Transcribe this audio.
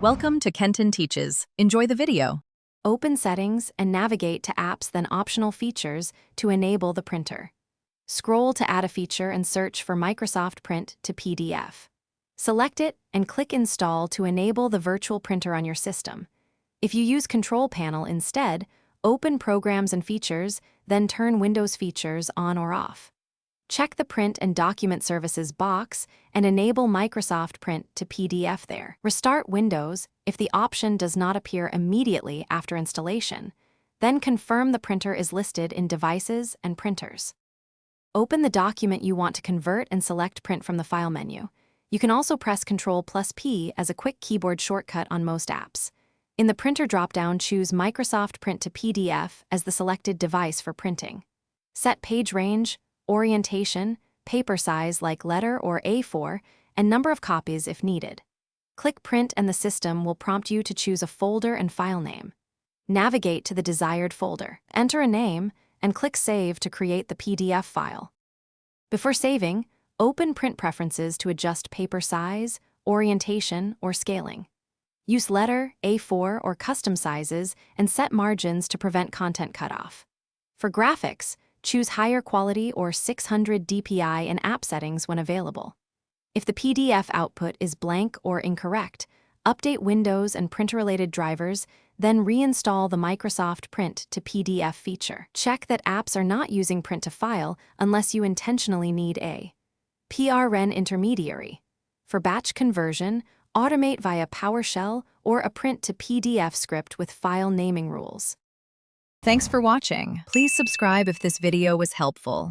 Welcome to Kenton Teaches. Enjoy the video. Open Settings and navigate to Apps then Optional Features to enable the printer. Scroll to add a feature and search for Microsoft Print to PDF. Select it and click Install to enable the virtual printer on your system. If you use Control Panel instead, open Programs and Features, then turn Windows Features on or off. Check the Print and Document Services box and enable Microsoft Print to PDF there. Restart Windows if the option does not appear immediately after installation. Then confirm the printer is listed in Devices and Printers. Open the document you want to convert and select Print from the File menu. You can also press Ctrl+P as a quick keyboard shortcut on most apps. In the Printer dropdown, choose Microsoft Print to PDF as the selected device for printing. Set page range, orientation, paper size like letter or A4, and number of copies if needed. Click Print and the system will prompt you to choose a folder and file name. Navigate to the desired folder, enter a name, and click Save to create the PDF file. Before saving, open Print Preferences to adjust paper size, orientation, or scaling. Use letter, A4, or custom sizes and set margins to prevent content cutoff. For graphics, choose higher quality or 600 dpi in app settings when available. If the PDF output is blank or incorrect, update Windows and printer-related drivers, then reinstall the Microsoft Print to PDF feature. Check that apps are not using Print to File unless you intentionally need a PRN intermediary. For batch conversion, automate via PowerShell or a Print to PDF script with file naming rules. Thanks for watching. Please subscribe if this video was helpful.